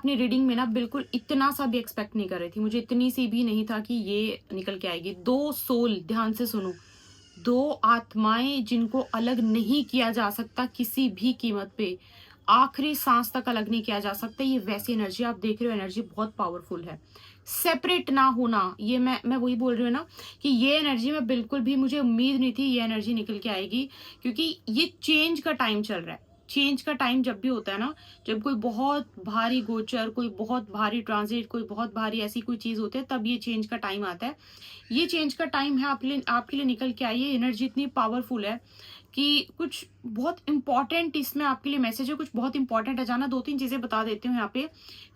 अपनी रीडिंग में ना बिल्कुल इतना सा भी एक्सपेक्ट नहीं कर रही थी। मुझे इतनी सी भी नहीं था कि ये निकल के आएगी। 2 सोल, ध्यान से सुनो, 2 आत्माएँ जिनको अलग नहीं किया जा सकता किसी भी कीमत पे, आखिरी साँस तक अलग नहीं किया जा सकता। ये वैसी एनर्जी आप देख रहे हो, एनर्जी बहुत पावरफुल है। सेपरेट ना होना, ये मैं वही बोल रही हूँ ना कि ये एनर्जी में बिल्कुल भी मुझे उम्मीद नहीं थी ये एनर्जी निकल के आएगी, क्योंकि ये चेंज का टाइम चल रहा है। चेंज का टाइम जब भी होता है ना, जब कोई बहुत भारी गोचर, कोई बहुत भारी ट्रांज़िट, कोई बहुत भारी ऐसी कोई चीज़ होती है, तब ये चेंज का टाइम आता है। ये चेंज का टाइम है आपके लिए निकल के आई है। एनर्जी इतनी पावरफुल है कि कुछ बहुत इंपॉर्टेंट इसमें आपके लिए मैसेज है, कुछ बहुत इंपॉर्टेंट है। जाना 2-3 चीज़ें बता देती हूँ यहाँ पे।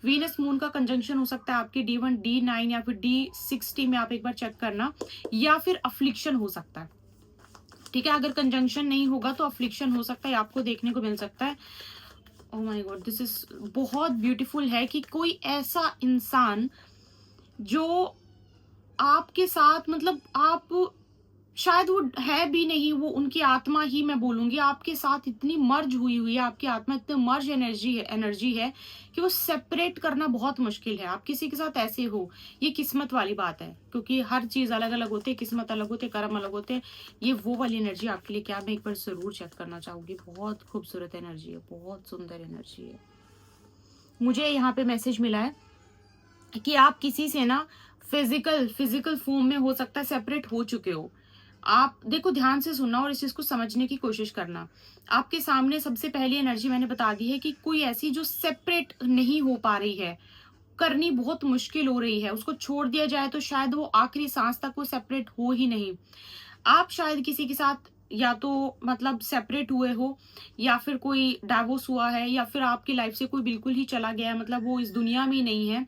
वीनस मून का कंजंक्शन हो सकता है आपके D1, D9 या फिर D60 में, आप एक बार चेक करना, या फिर अफ्लिक्शन हो सकता है। ठीक है, अगर कंजंक्शन नहीं होगा तो अफ्लिक्शन हो सकता है, आपको देखने को मिल सकता है। Oh my God, this is बहुत ब्यूटीफुल है कि कोई ऐसा इंसान जो आपके साथ, मतलब आप, शायद वो है भी नहीं, वो उनकी आत्मा ही मैं बोलूँगी, आपके साथ इतनी मर्ज हुई है, आपकी आत्मा इतनी मर्ज एनर्जी है कि वो सेपरेट करना बहुत मुश्किल है। आप किसी के साथ ऐसे हो, ये किस्मत वाली बात है, क्योंकि हर चीज़ अलग-अलग होती है, किस्मत अलग होती है, कर्म अलग होते हैं। ये वो वाली एनर्जी आपके लिए क्या, मैं एक बार ज़रूर चेक करना चाहूँगी। बहुत खूबसूरत एनर्जी है, बहुत सुंदर एनर्जी है। मुझे यहाँ पे मैसेज मिला है कि आप किसी से ना फिजिकल फॉर्म में हो सकता है सेपरेट हो चुके हो। आप देखो, ध्यान से सुनना और इस चीज को समझने की कोशिश करना। आपके सामने सबसे पहली एनर्जी मैंने बता दी है कि कोई ऐसी जो सेपरेट नहीं हो पा रही है, करनी बहुत मुश्किल हो रही है, उसको छोड़ दिया जाए तो शायद वो आखिरी सांस तक वो सेपरेट हो ही नहीं। आप शायद किसी के साथ या तो मतलब सेपरेट हुए हो, या फिर कोई डाइवोर्स हुआ है, या फिर आपकी लाइफ से कोई बिल्कुल ही चला गया है, मतलब वो इस दुनिया में ही नहीं है।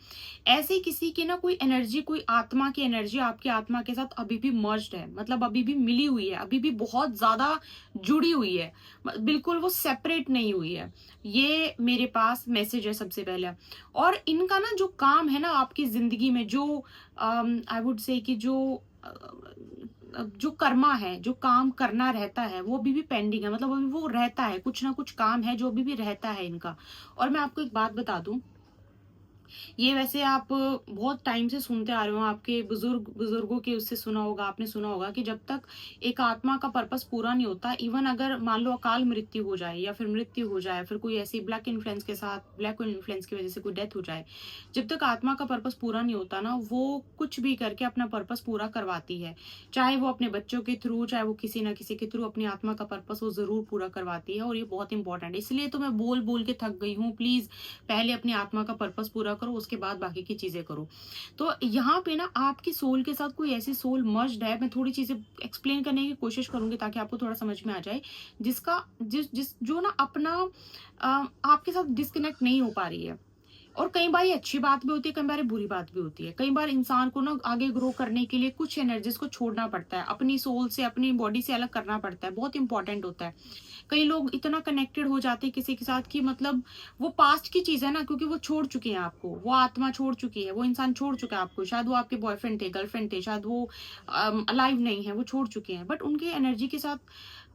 ऐसे किसी की ना कोई एनर्जी, कोई आत्मा की एनर्जी आपकी आत्मा के साथ अभी भी मर्ज्ड है, मतलब अभी भी मिली हुई है, अभी भी बहुत ज्यादा जुड़ी हुई है, बिल्कुल वो सेपरेट नहीं हुई है। ये मेरे पास मैसेज है सबसे पहले। और इनका ना जो काम है ना आपकी जिंदगी में, जो आई वुड से कि जो कर्मा है, जो काम करना रहता है, वो अभी भी पेंडिंग है, मतलब अभी वो रहता है, कुछ ना कुछ काम है जो अभी भी रहता है इनका। और मैं आपको एक बात बता दूं, ये वैसे आप बहुत टाइम से सुनते आ रहे हो, आपके बुजुर्गों के उससे सुना होगा, आपने सुना होगा कि जब तक एक आत्मा का पर्पस पूरा नहीं होता, इवन अगर मान लो अकाल मृत्यु हो जाए, या फिर मृत्यु हो जाए, फिर कोई ऐसी ब्लैक इन्फ्लुएंस की वजह से कोई डेथ हो जाए, जब तक आत्मा का पर्पस पूरा नहीं होता ना, वो कुछ भी करके अपना पर्पस पूरा करवाती है। चाहे वो अपने बच्चों के थ्रू, चाहे वो किसी ना किसी के थ्रू, अपनी आत्मा का पर्पस वो जरूर पूरा करवाती है। और ये बहुत इंपॉर्टेंट है, इसलिए तो मैं बोल बोल के थक गई हूँ, प्लीज पहले अपनी आत्मा का पर्पस पूरा करो, उसके बाद बाकी की चीजें करो। तो यहाँ पे ना आपकी सोल के साथ कोई ऐसी सोल मर्ज्ड है, मैं थोड़ी चीजें एक्सप्लेन करने की कोशिश करूंगी ताकि आपको थोड़ा समझ में आ जाए, जिसका जिस जिस जो ना अपना आपके साथ डिस्कनेक्ट नहीं हो पा रही है। और कई बार ये अच्छी बात भी होती है, कई बार ये बुरी बात भी होती है। कई बार इंसान को ना आगे ग्रो करने के लिए कुछ एनर्जीज को छोड़ना पड़ता है, अपनी सोल से, अपनी बॉडी से अलग करना पड़ता है, बहुत इंपॉर्टेंट होता है। कई लोग इतना कनेक्टेड हो जाते हैं किसी के साथ कि मतलब वो पास्ट की चीज है ना, क्योंकि वो छोड़ चुके हैं आपको, वो आत्मा छोड़ चुकी है, वो इंसान छोड़ चुका है आपको, शायद वो आपके बॉयफ्रेंड थे, गर्लफ्रेंड थे, शायद वो अलाइव नहीं है, वो छोड़ चुके हैं, बट उनकी एनर्जी के साथ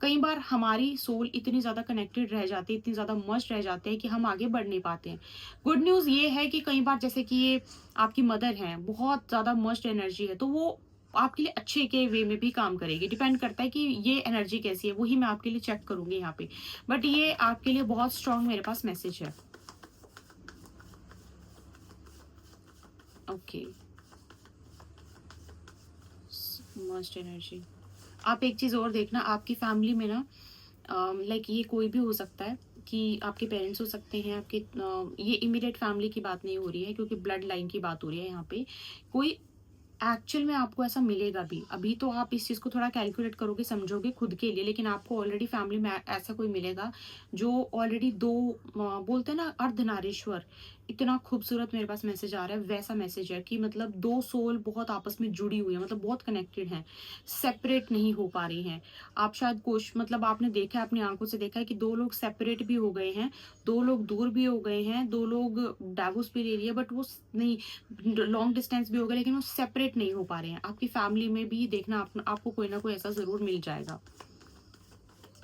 कई बार हमारी सोल इतनी ज्यादा कनेक्टेड रह जाती है, इतनी ज्यादा मस्ट रह जाते हैं कि हम आगे बढ़ नहीं पाते हैं। गुड न्यूज ये है कि कई बार, जैसे कि ये आपकी मदर है, बहुत ज्यादा मस्ट एनर्जी है, तो वो आपके लिए अच्छे के वे में भी काम करेगी। डिपेंड करता है कि ये एनर्जी कैसी है, वही मैं आपके लिए चेक करूंगी यहाँ पे। बट ये आपके लिए बहुत स्ट्रांग मेरे पास मैसेज है। Okay, must energy. आप एक चीज और देखना, आपकी फैमिली में ना, लाइक ये कोई भी हो सकता है, कि आपके पेरेंट्स हो सकते हैं, आपके ये इमीडिएट फैमिली की बात नहीं हो रही है, क्योंकि ब्लड लाइन की बात हो रही है यहाँ पे। कोई एक्चुअल में आपको ऐसा मिलेगा भी, अभी तो आप इस चीज को थोड़ा कैलकुलेट करोगे, समझोगे खुद के लिए, लेकिन आपको ऑलरेडी फैमिली में ऐसा कोई मिलेगा जो ऑलरेडी दो, बोलते हैं ना अर्धनारीश्वर, इतना खूबसूरत मेरे पास मैसेज आ रहा है, वैसा मैसेज है कि मतलब दो सोल बहुत आपस में जुड़ी हुई है, मतलब बहुत कनेक्टेड हैं, सेपरेट नहीं हो पा रही हैं। आप शायद कोश मतलब आपने देखा है, अपनी आंखों से देखा है कि दो लोग सेपरेट भी हो गए हैं, दो लोग दूर भी हो गए हैं, दो लोग डाइवोर्स भी ले रही है, बट वो नहीं, लॉन्ग डिस्टेंस भी हो गया, लेकिन वो सेपरेट नहीं हो पा रहे हैं। आपकी फैमिली में भी देखना, आपको कोई ना कोई ऐसा जरूर मिल जाएगा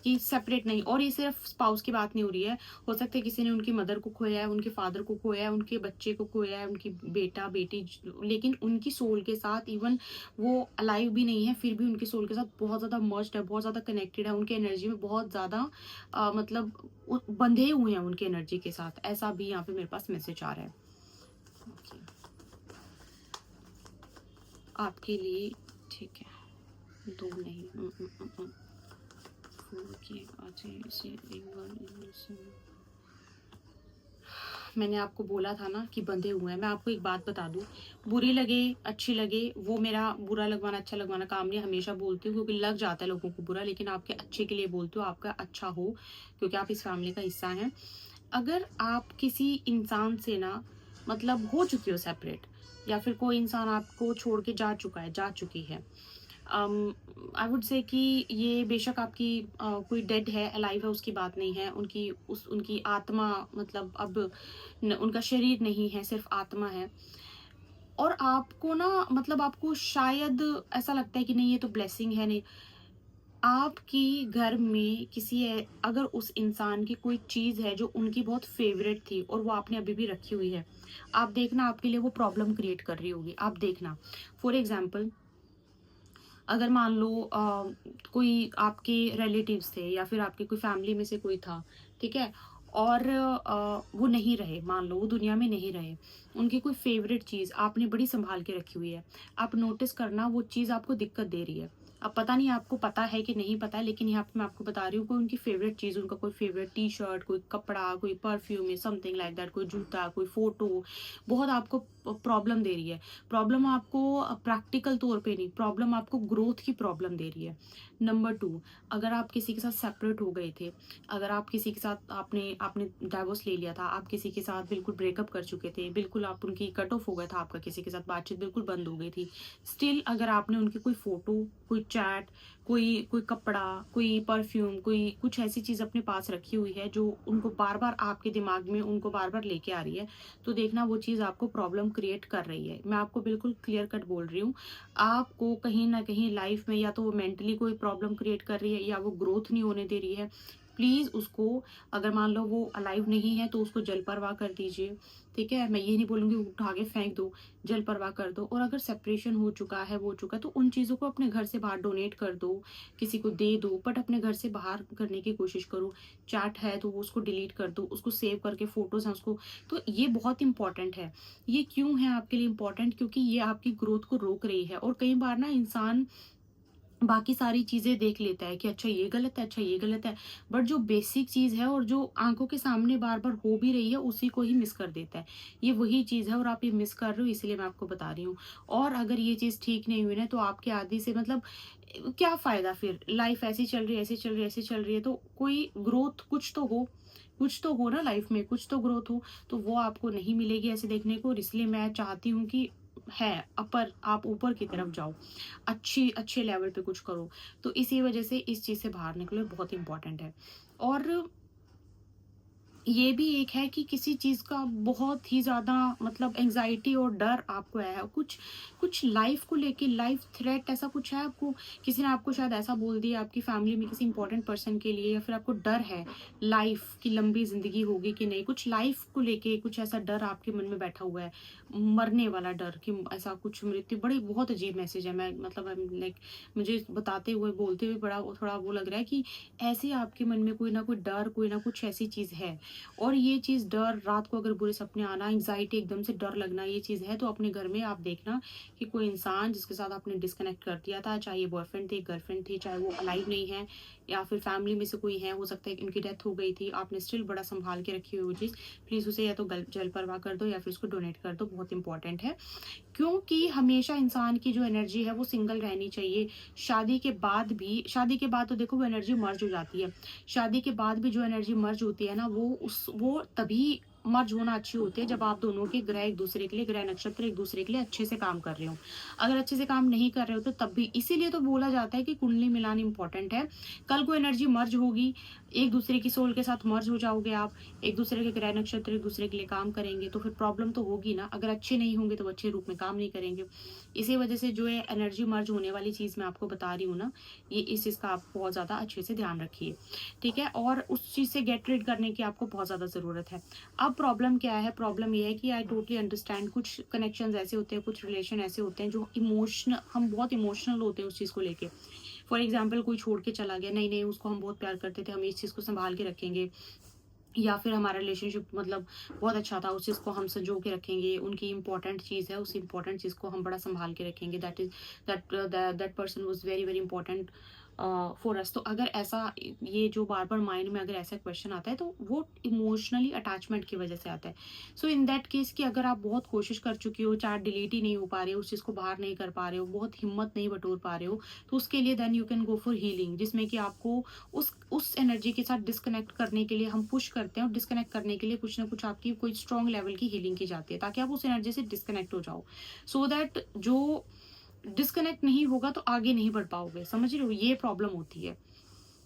कि सेपरेट नहीं। और ये सिर्फ स्पाउस की बात नहीं हो रही है, हो सकता है किसी ने उनकी मदर को खोया है, उनके फादर को खोया है, उनके बच्चे को खोया है, उनकी बेटा बेटी, लेकिन उनकी सोल के साथ इवन वो अलाइव भी नहीं है, फिर भी उनके सोल के साथ बहुत ज़्यादा मर्ज्ड है, बहुत ज़्यादा कनेक्टेड है, उनकी एनर्जी में बहुत ज़्यादा मतलब बंधे हुए हैं उनकी एनर्जी के साथ। ऐसा भी यहाँ पे मेरे पास मैसेज आ रहा है। Okay. आपके लिए ठीक है, दो नहीं, मैंने आपको बोला था ना कि बंधे हुए हैं। मैं आपको एक बात बता दूं, बुरी लगे अच्छी लगे, वो मेरा बुरा लगवाना अच्छा लगवाना काम नहीं, हमेशा बोलती हूँ क्योंकि लग जाता है लोगों को बुरा, लेकिन आपके अच्छे के लिए बोलती हूँ, आपका अच्छा हो, क्योंकि आप इस फैमिली का हिस्सा हैं। अगर आप किसी इंसान से ना मतलब हो चुकी हो सेपरेट, या फिर कोई इंसान आपको छोड़ के जा चुका है, जा चुकी है, आई वुड से कि ये बेशक आपकी कोई डेड है अलाइव है उसकी बात नहीं है, उनकी आत्मा मतलब अब उनका शरीर नहीं है, सिर्फ आत्मा है। और आपको ना मतलब आपको शायद ऐसा लगता है कि नहीं ये तो ब्लेसिंग है, नहीं, आपकी घर में अगर उस इंसान की कोई चीज है जो उनकी बहुत फेवरेट थी और वो आपने अभी भी रखी हुई है, आप देखना आपके लिए वो प्रॉब्लम क्रिएट कर रही होगी। आप देखना, फॉर एग्जाम्पल, अगर मान लो कोई आपके रिलेटिव्स थे या फिर आपकी कोई फैमिली में से कोई था, ठीक है, और वो नहीं रहे, मान लो वो दुनिया में नहीं रहे, उनकी कोई फेवरेट चीज़ आपने बड़ी संभाल के रखी हुई है, आप नोटिस करना वो चीज़ आपको दिक्कत दे रही है। अब पता नहीं आपको पता है कि नहीं पता है, लेकिन यहाँ पे मैं आपको बता रही हूँ कोई उनकी फेवरेट चीज़, उनका कोई फेवरेट टी शर्ट, कोई कपड़ा, कोई परफ्यूम, समथिंग लाइक दैट, कोई जूता, कोई फोटो, बहुत आपको प्रॉब्लम दे रही है। प्रॉब्लम आपको प्रैक्टिकल तौर पे नहीं, प्रॉब्लम आपको ग्रोथ की प्रॉब्लम दे रही है। नंबर 2, अगर आप किसी के साथ सेपरेट हो गए थे, अगर आप किसी के साथ आपने आपने डाइवोर्स ले लिया था, आप किसी के साथ बिल्कुल ब्रेकअप कर चुके थे, बिल्कुल आप उनकी कट ऑफ हो गया था, आपका किसी के साथ बातचीत बिल्कुल बंद हो गई थी, स्टिल अगर आपने उनकी कोई फोटो, कोई चैट, कोई कोई कपड़ा, कोई परफ्यूम, कोई कुछ ऐसी चीज़ अपने पास रखी हुई है जो उनको बार बार आपके दिमाग में उनको बार बार लेके आ रही है, तो देखना वो चीज़ आपको प्रॉब्लम क्रिएट कर रही है। मैं आपको बिल्कुल क्लियर कट बोल रही हूँ, आपको कहीं ना कहीं लाइफ में या तो वो मेंटली कोई प्रॉब्लम क्रिएट कर रही है या वो ग्रोथ नहीं होने दे रही है। प्लीज़ उसको, अगर मान लो वो अलाइव नहीं है तो उसको जल परवाह कर दीजिए, ठीक है। मैं ये नहीं बोलूँगी उठा के फेंक दो, जल परवाह कर दो। और अगर सेपरेशन हो चुका है, वो हो चुका है, तो उन चीज़ों को अपने घर से बाहर डोनेट कर दो, किसी को दे दो, बट अपने घर से बाहर करने की कोशिश करो। चैट है तो वो उसको डिलीट कर दो, उसको सेव करके, फोटोज़ हैं उसको, तो ये बहुत इंपॉर्टेंट है। ये क्यों है आपके लिए इंपॉर्टेंट? क्योंकि ये आपकी ग्रोथ को रोक रही है। और कई बार ना इंसान बाकी सारी चीज़ें देख लेता है कि अच्छा ये गलत है, अच्छा ये गलत है, बट जो बेसिक चीज़ है और जो आंखों के सामने बार बार हो भी रही है उसी को ही मिस कर देता है। ये वही चीज़ है और आप ये मिस कर रहे हो, इसलिए मैं आपको बता रही हूँ। और अगर ये चीज़ ठीक नहीं हुई ना तो आपके आदि से मतलब क्या फ़ायदा? फिर लाइफ ऐसी चल रही है, ऐसी चल रही है, ऐसी चल रही है, तो कोई ग्रोथ कुछ तो हो, कुछ तो हो ना लाइफ में, कुछ तो ग्रोथ हो, तो वो आपको नहीं मिलेगी ऐसे देखने को। और इसलिए मैं चाहती हूँ कि है अपर, आप ऊपर की तरफ जाओ, अच्छे लेवल पे कुछ करो। तो इसी वजह से इस चीज़ से बाहर निकलो, बहुत इंपॉर्टेंट है। और ये भी एक है कि किसी चीज़ का बहुत ही ज़्यादा मतलब एंग्जायटी और डर आपको है, कुछ कुछ लाइफ को लेके, लाइफ थ्रेट ऐसा कुछ है आपको, किसी ने आपको शायद ऐसा बोल दिया आपकी फैमिली में किसी इंपॉर्टेंट पर्सन के लिए, या फिर आपको डर है लाइफ की लंबी ज़िंदगी होगी कि नहीं, कुछ लाइफ को लेके कुछ ऐसा डर आपके मन में बैठा हुआ है, मरने वाला डर कि ऐसा कुछ, मृत्यु, बड़ी बहुत अजीब मैसेज है। मैं मतलब लाइक मुझे बताते हुए बोलते हुए बड़ा थोड़ा वो लग रहा है कि ऐसे आपके मन में कोई ना कोई डर, कोई ना कुछ ऐसी चीज़ है। और ये चीज़ डर, रात को अगर बुरे सपने आना, एंग्जायटी, एकदम से डर लगना, ये चीज़ है, तो अपने घर में आप देखना कि कोई इंसान जिसके साथ आपने डिस्कनेक्ट कर दिया था, चाहे ये बॉयफ्रेंड थे, गर्लफ्रेंड थे, चाहे वो अलाइव नहीं है, या फिर फैमिली में से कोई है, हो सकता है कि उनकी डेथ हो गई थी, आपने स्टिल बड़ा संभाल के रखी हुई वो चीज़, प्लीज़ उसे या तो जल परवाह कर दो या फिर उसको डोनेट कर दो, बहुत इंपॉर्टेंट है। क्योंकि हमेशा इंसान की जो एनर्जी है वो सिंगल रहनी चाहिए। शादी के बाद भी, शादी के बाद तो देखो वो एनर्जी मर्ज हो जाती है, शादी के बाद भी जो एनर्जी मर्ज होती है ना, वो तभी मर्ज होना अच्छी होती है जब आप दोनों के ग्रह एक दूसरे के लिए, ग्रह नक्षत्र एक दूसरे के लिए अच्छे से काम कर रहे हो। अगर अच्छे से काम नहीं कर रहे हो तो तब भी, इसीलिए तो बोला जाता है कि कुंडली मिलान इंपॉर्टेंट है। कल को एनर्जी मर्ज होगी, एक दूसरे की सोल के साथ मर्ज हो जाओगे आप, एक दूसरे के ग्रह नक्षत्र एक दूसरे के लिए काम करेंगे, तो फिर प्रॉब्लम तो होगी ना। अगर अच्छे नहीं होंगे तो वो अच्छे रूप में काम नहीं करेंगे। इसी वजह से जो है एनर्जी मर्ज होने वाली चीज़ मैं आपको बता रही हूँ ना, ये इस चीज़ का आप बहुत ज़्यादा अच्छे से ध्यान रखिए, ठीक है। और उस चीज़ से गेट रीड करने की आपको बहुत ज़्यादा ज़रूरत है। अब प्रॉब्लम क्या है, प्रॉब्लम ये है कि आई टोटली अंडरस्टैंड, कुछ कनेक्शंस ऐसे होते हैं, कुछ रिलेशन ऐसे होते हैं जो इमोशनल, हम बहुत इमोशनल होते हैं उस चीज़ को लेके। फॉर एग्जाम्पल कोई छोड़ के चला गया, नहीं नहीं उसको हम बहुत प्यार करते थे, हम इस चीज़ को संभाल के रखेंगे, या फिर हमारा रिलेशनशिप मतलब बहुत अच्छा था, उस चीज़ को हम संजो के रखेंगे, उनकी इंपॉर्टेंट चीज़ है, उस इंपॉर्टेंट चीज़ को हम बड़ा संभाल के रखेंगे, that is that person was very very important for us. तो अगर ऐसा, ये जो बार बार माइंड में अगर ऐसा क्वेश्चन आता है तो वो इमोशनली अटैचमेंट की वजह से आता है। सो इन दैट केस कि अगर आप बहुत कोशिश कर चुकी हो, चाहे डिलीट ही नहीं हो पा रहे हो, उस चीज़ को बाहर नहीं कर पा रहे हो, बहुत हिम्मत नहीं बटोर पा रहे हो, तो उसके लिए then you can go for healing, जिसमें कि आपको उस एनर्जी के साथ डिस्कनेक्ट करने के लिए हम पुश करते हैं, और डिस्कनेक्ट करने के लिए कुछ ना कुछ आपकी कोई स्ट्रॉन्ग लेवल की हीलिंग की जाती है, ताकि आप उस एनर्जी से डिस्कनेक्ट हो जाओ, सो दैट जो डिस्कनेक्ट नहीं होगा तो आगे नहीं बढ़ पाओगे। समझ रहे हो, ये प्रॉब्लम होती है,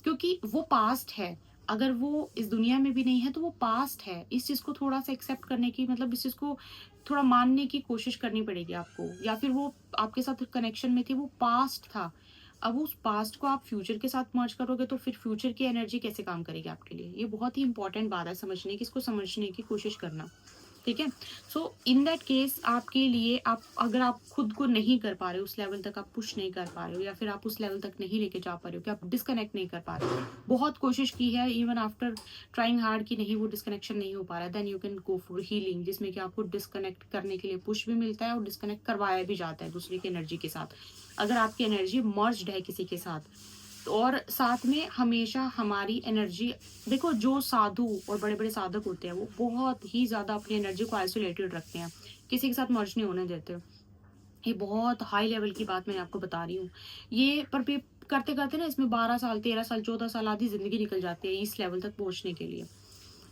क्योंकि वो पास्ट है। अगर वो इस दुनिया में भी नहीं है तो वो पास्ट है। इस चीज को थोड़ा सा एक्सेप्ट करने की, मतलब इस चीज को थोड़ा मानने की कोशिश करनी पड़ेगी आपको, या फिर वो आपके साथ कनेक्शन में थी, वो पास्ट था। अब उस पास्ट को आप फ्यूचर के साथ मर्ज करोगे तो फिर फ्यूचर की एनर्जी कैसे काम करेगी आपके लिए, ये बहुत ही इंपॉर्टेंट बात है समझने की, इसको समझने की कोशिश करना, ठीक है। सो इन दैट केस आपके लिए, आप अगर आप खुद को नहीं कर पा रहे हो, उस लेवल तक आप पुश नहीं कर पा रहे हो, या फिर आप उस लेवल तक नहीं लेके जा पा रहे हो कि आप डिस्कनेक्ट नहीं कर पा रहे हो, बहुत कोशिश की है इवन आफ्टर ट्राइंग हार्ड कि नहीं वो डिस्कनेक्शन नहीं हो पा रहा है, then you can go for healing, जिसमें कि आपको डिस्कनेक्ट करने के लिए पुश भी मिलता है और डिस्कनेक्ट करवाया भी जाता है दूसरी की एनर्जी के साथ, अगर आपकी एनर्जी मर्ज्ड है किसी के साथ। और साथ में हमेशा हमारी एनर्जी, देखो जो साधु और बड़े बड़े साधक होते हैं वो बहुत ही ज्यादा अपनी एनर्जी को आइसोलेटेड रखते हैं, किसी के साथ मर्ज नहीं होने देते। ये बहुत हाई लेवल की बात मैं आपको बता रही हूँ। ये पर पे करते करते ना इसमें 12 साल 13 साल 14 साल आधी जिंदगी निकल जाती है इस लेवल तक पहुंचने के लिए।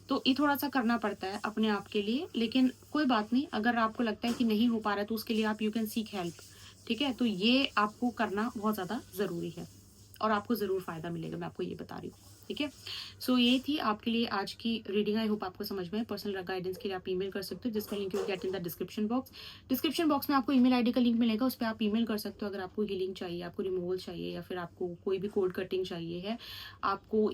तो ये थोड़ा सा करना पड़ता है अपने आप के लिए, लेकिन कोई बात नहीं, अगर आपको लगता है कि नहीं हो पा रहा है तो उसके लिए आप यू कैन सीक हेल्प, ठीक है। तो ये आपको करना बहुत ज्यादा जरूरी है और आपको जरूर फायदा मिलेगा, मैं आपको ये बता रही हूँ, ठीक है। सो ये थी आपके लिए आज की रीडिंग, आई होप आपको समझ में। पर्सनल गाइडेंस के लिए आप ईमेल कर सकते हो, जिसका link you get in the description box. Description box में आपको ईमेल आईडी का लिंक मिलेगा, उस पर आप ईमेल कर सकते हो अगर आपको हीलिंग चाहिए, आपको रिमूवल चाहिए, या फिर आपको कोई भी कोड कटिंग चाहिए है, आपको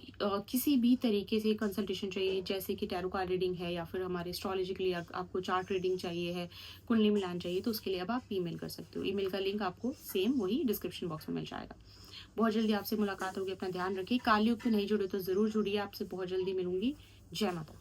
किसी भी तरीके से कंसल्टेशन चाहिए, जैसे कि टैरो कार्ड रीडिंग है, या फिर हमारे एस्ट्रोलॉजी के लिए आपको चार्ट रीडिंग चाहिए है, कुंडली मिलान चाहिए, तो उसके लिए अब आप ईमेल कर सकते हो। ईमेल का लिंक आपको सेम वही डिस्क्रिप्शन बॉक्स में मिल जाएगा। बहुत जल्दी आपसे मुलाकात होगी, अपना ध्यान रखिए। कालयुग में नहीं जुड़े तो जरूर जुड़िए, आपसे बहुत जल्दी मिलूंगी। जय माता।